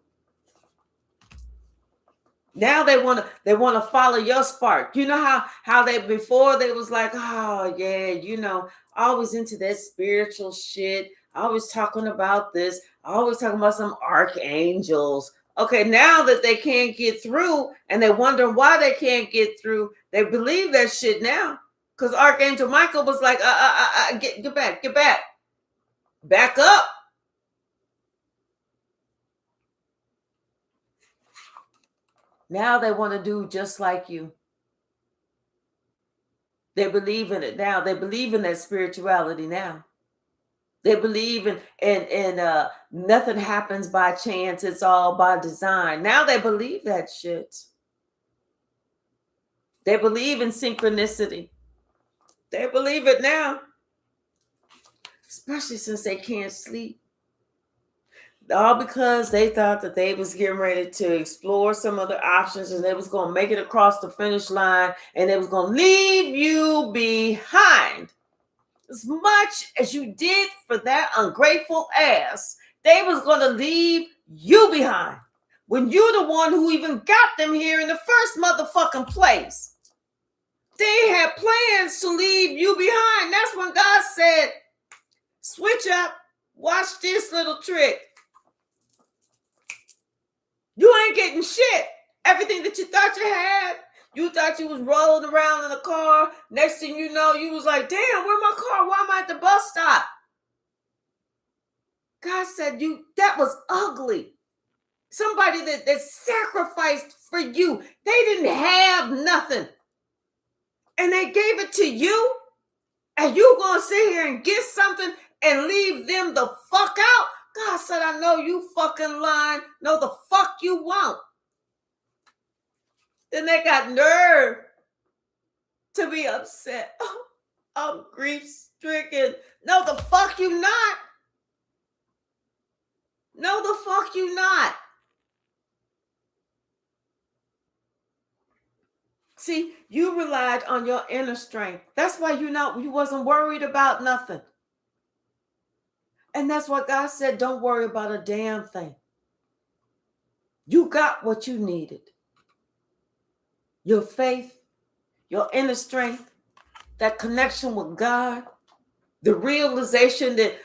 [SPEAKER 1] Now they want to follow your spark. You know how they before they was like, oh yeah, always into that spiritual shit. Always talking about this. Always talking about some archangels. Okay, now that they can't get through and they wonder why they can't get through, they believe that shit now. Because Archangel Michael was like, get back. Back up. Now they want to do just like you. They believe in it now. They believe in that spirituality now. They believe in nothing happens by chance. It's all by design. Now they believe that shit. They believe in synchronicity. They believe it now. Especially since they can't sleep. All because they thought that they was getting ready to explore some other options and they was going to make it across the finish line and they was going to leave you behind. As much as you did for that ungrateful ass, they was going to leave you behind. When you're the one who even got them here in the first motherfucking place. They had plans to leave you behind. That's when God said, switch up, watch this little trick. You ain't getting shit. Everything that you thought you had, you thought you was rolling around in a car. Next thing you know, you was like, damn, where's my car? Why am I at the bus stop? God said, that was ugly. Somebody that sacrificed for you. They didn't have nothing. And they gave it to you. And you gonna sit here and get something and leave them the fuck out? God said, I know you fucking lying. No, the fuck you won't. Then they got nerve to be upset. Oh, I'm grief-stricken. No, the fuck you not. No, the fuck you not. See, you relied on your inner strength. That's why you wasn't worried about nothing. And that's why God said, don't worry about a damn thing. You got what you needed. Your faith, your inner strength, that connection with God, the realization that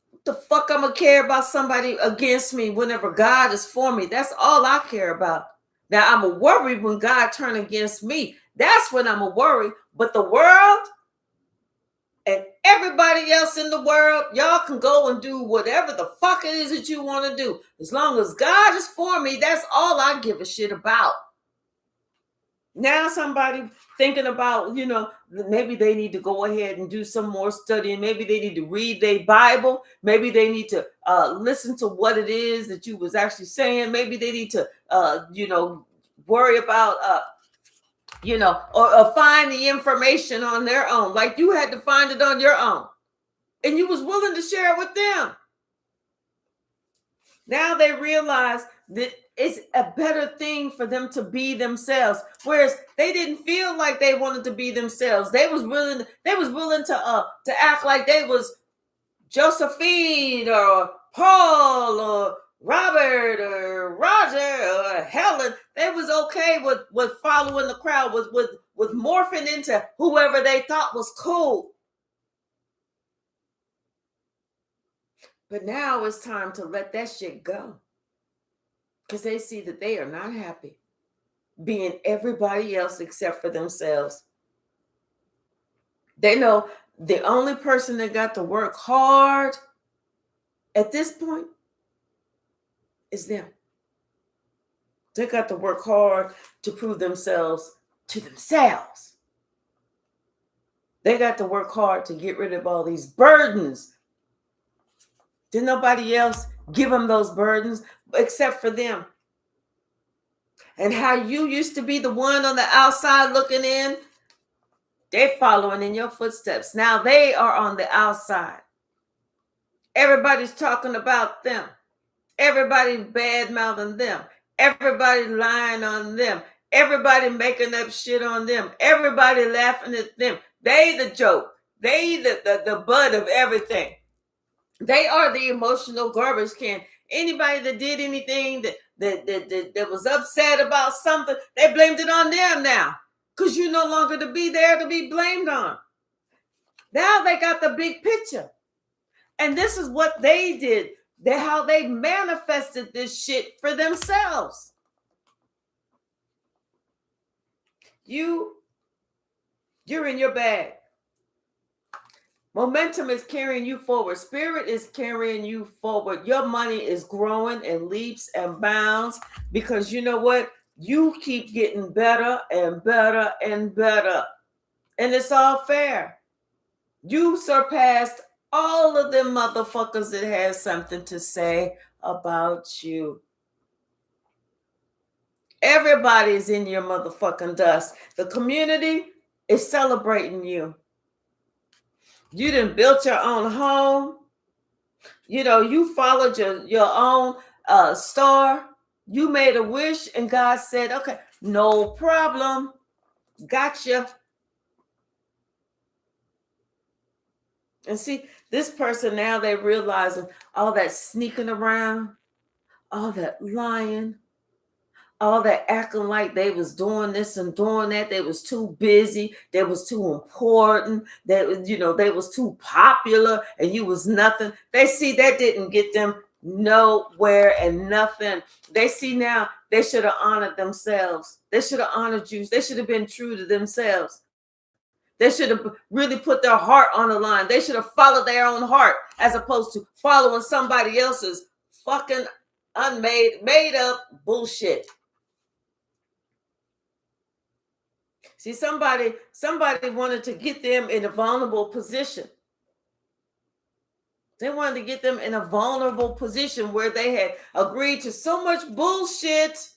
[SPEAKER 1] what the fuck I'm going to care about somebody against me whenever God is for me. That's all I care about. Now, I'm a worry when God turn against me. That's when I'm a worry. But the world, And everybody else in the world, y'all can go and do whatever the fuck it is that you want to do. As long as God is for me, that's all I give a shit about. Now somebody thinking about, maybe they need to go ahead and do some more studying. Maybe they need to read their Bible. Maybe they need to listen to what it is that you was actually saying. Maybe they need to, worry about, or find the information on their own. Like you had to find it on your own. And you was willing to share it with them. Now they realize that it's a better thing for them to be themselves. Whereas they didn't feel like they wanted to be themselves. They was willing to act like they was Josephine or Paul or Robert or Roger or Helen. They was okay with following the crowd, with morphing into whoever they thought was cool. But now it's time to let that shit go. Because they see that they are not happy being everybody else except for themselves. They know the only person that got to work hard at this point is them. They got to work hard to prove themselves to themselves. They got to work hard to get rid of all these burdens. Did nobody else give them those burdens except for them? And how you used to be the one on the outside looking in, they're following in your footsteps. Now they are on the outside. Everybody's talking about them. Everybody's bad-mouthing them. Everybody lying on them. Everybody making up shit on them. Everybody laughing at them. They the joke. They the butt of everything. They are the emotional garbage can. Anybody that did anything that was upset about something, they blamed it on them now. Because you're no longer to be there to be blamed on. Now they got the big picture. And this is what they did. How they manifested this shit for themselves. You're in your bag. Momentum is carrying you forward. Spirit is carrying you forward. Your money is growing in leaps and bounds because you know what? You keep getting better and better and better. And it's all fair. You surpassed all of them motherfuckers that had something to say about you. Everybody's in your motherfucking dust. The community is celebrating you. You done built your own home. You followed your own star. You made a wish and God said, okay, no problem. Gotcha. And see, this person now, they're realizing all that sneaking around, all that lying, all that acting like they was doing this and doing that. They was too busy. They was too important. They was too popular and you was nothing. They see that didn't get them nowhere and nothing. They see now they should have honored themselves. They should have honored you. They should have been true to themselves. They should have really put their heart on the line. They should have followed their own heart as opposed to following somebody else's fucking made up bullshit. See, somebody wanted to get them in a vulnerable position. They wanted to get them in a vulnerable position where they had agreed to so much bullshit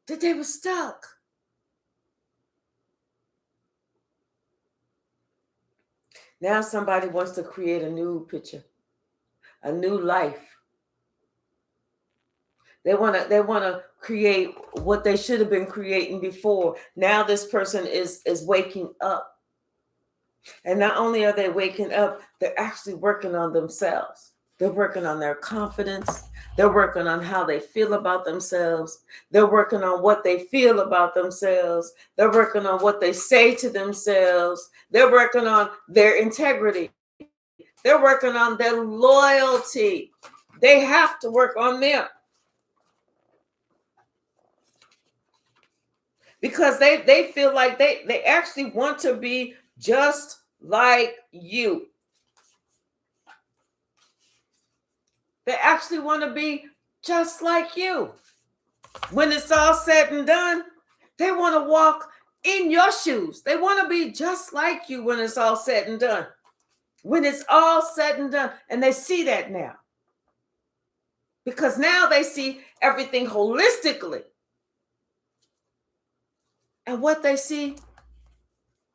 [SPEAKER 1] that they were stuck. Now somebody wants to create a new picture, a new life. They want to create what they should have been creating before. Now this person is waking up. And not only are they waking up, they're actually working on themselves. They're working on their confidence. They're working on how they feel about themselves. They're working on what they feel about themselves. They're working on what they say to themselves. They're working on their integrity. They're working on their loyalty. They have to work on them. Because they feel like they actually want to be just like you. They actually want to be just like you. When it's all said and done, they want to walk in your shoes. They want to be just like you when it's all said and done. When it's all said and done. And they see that now. Because now they see everything holistically. And what they see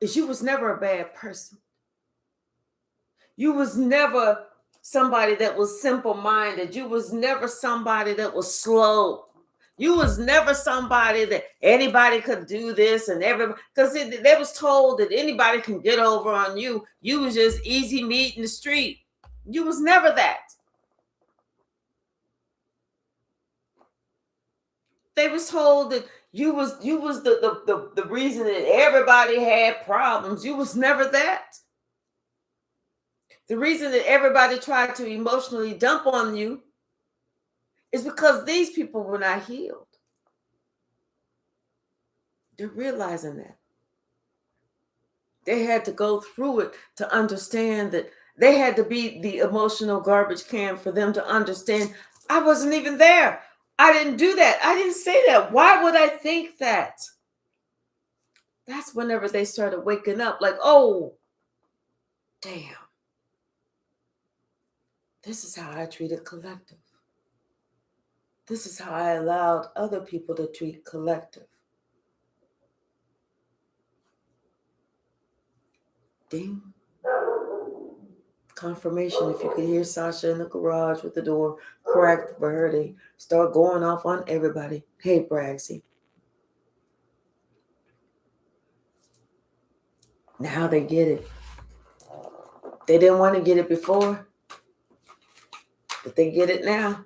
[SPEAKER 1] is you was never a bad person. You was never somebody that was simple-minded. You was never somebody that was slow. You was never somebody that anybody could do this and everybody, because they was told that anybody can get over on you. You was just easy meat in the street. You was never that. They was told that you was the reason that everybody had problems. You was never that. The reason that everybody tried to emotionally dump on you is because these people were not healed. They're realizing that. They had to go through it to understand that. They had to be the emotional garbage can for them to understand, I wasn't even there. I didn't do that. I didn't say that. Why would I think that? That's whenever they started waking up like, oh, damn. This is how I treated collective. This is how I allowed other people to treat collective. Ding. Confirmation. If you could hear Sasha in the garage with the door cracked for her to start going off on everybody. Hey, Bragsy. Now they get it. They didn't want to get it before, but they get it now.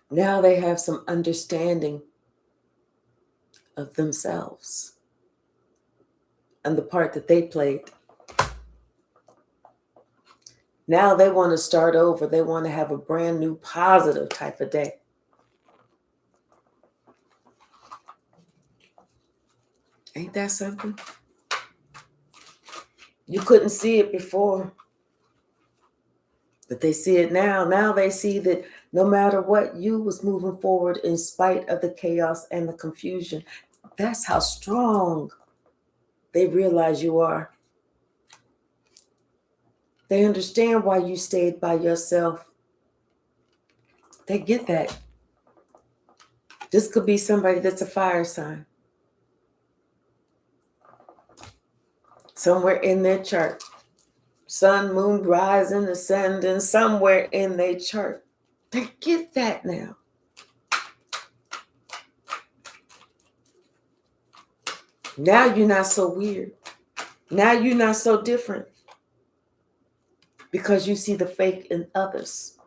[SPEAKER 1] Now they have some understanding of themselves and the part that they played. Now they want to start over. They want to have a brand new positive type of day. Ain't that something? You couldn't see it before, but they see it now. Now they see that no matter what, you was moving forward in spite of the chaos and the confusion. That's how strong they realize you are. They understand why you stayed by yourself. They get that. This could be somebody that's a fire sign. Somewhere in their chart. Sun, moon, rising, ascending, somewhere in their chart. They get that now. Now you're not so weird. Now you're not so different. Because you see the fake in others.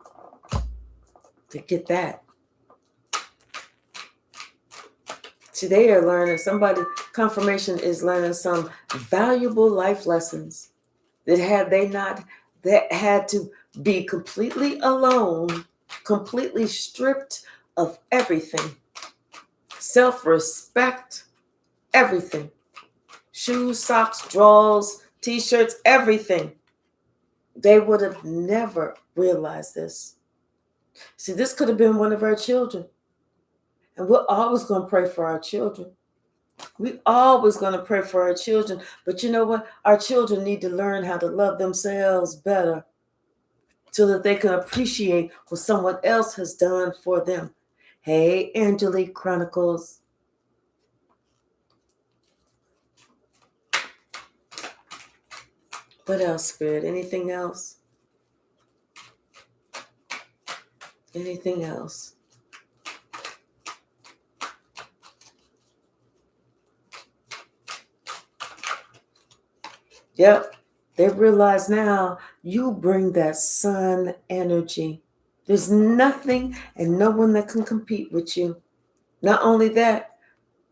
[SPEAKER 1] To get that. See, they are learning, confirmation is learning some valuable life lessons that had to be completely alone, completely stripped of everything. Self-respect, everything. Shoes, socks, drawers, t-shirts, everything. They would have never realized this. See, this could have been one of our children. And we're always going to pray for our children. We always going to pray for our children. But you know what? Our children need to learn how to love themselves better so that they can appreciate what someone else has done for them. Hey, Angelique Chronicles. What else, Spirit? Anything else? Anything else? Yep. They realize now you bring that sun energy. There's nothing and no one that can compete with you. Not only that,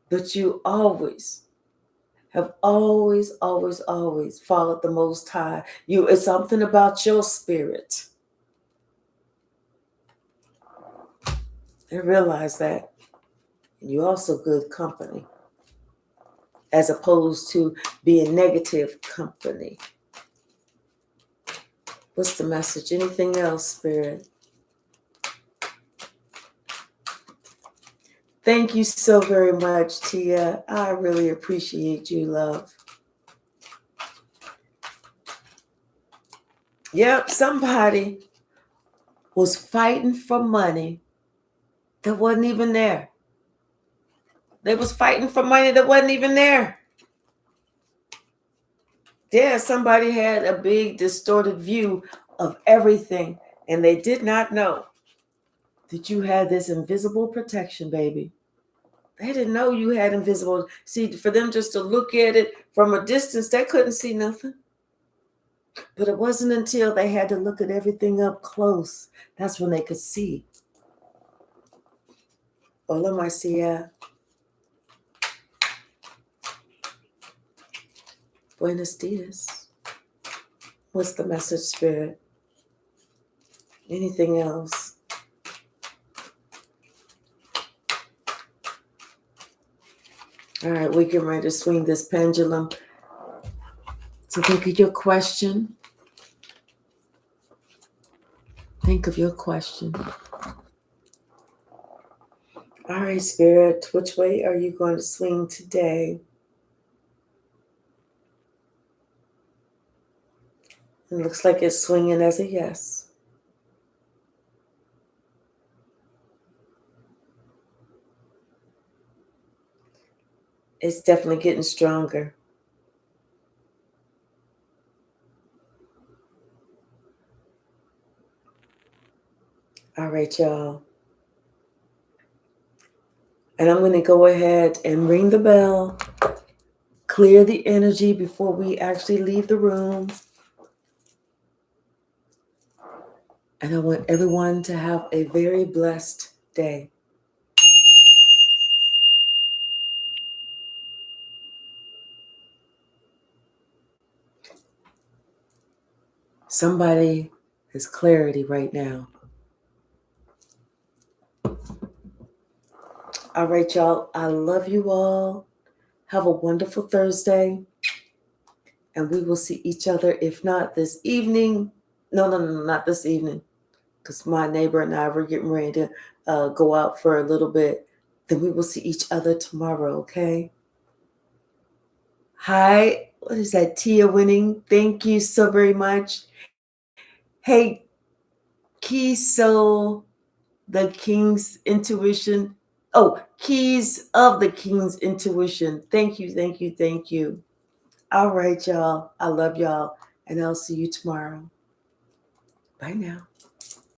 [SPEAKER 1] but you have always followed the Most High. It's something about your spirit. They realize that. And you're also good company. as opposed to being negative company. What's the message? Anything else, Spirit? Thank you so very much, Tia. I really appreciate you, love. Yep, somebody was fighting for money that wasn't even there. They was fighting for money that wasn't even there. Yeah, somebody had a big distorted view of everything, and they did not know that you had this invisible protection, baby. They didn't know you had invisible. See, for them just to look at it from a distance, they couldn't see nothing. But it wasn't until they had to look at everything up close, that's when they could see. Hola, Marcia. Buenos dias. What's the message, Spirit? Anything else? All right, we get ready to swing this pendulum. So think of your question. Think of your question. All right, Spirit, which way are you going to swing today? It looks like it's swinging as a yes. It's definitely getting stronger. All right, y'all. And I'm going to go ahead and ring the bell, clear the energy before we actually leave the room. And I want everyone to have a very blessed day. Somebody has clarity right now. All right, y'all. I love you all. Have a wonderful Thursday. And we will see each other, if not this evening. No, not this evening. Because my neighbor and I were getting ready to go out for a little bit. Then we will see each other tomorrow, okay? Hi, what is that? Tia Winning. Thank you so very much. Hey, Kiso, the King's Intuition. Oh, Keys of the King's Intuition. Thank you, thank you, thank you. All right, y'all. I love y'all. And I'll see you tomorrow. Bye now.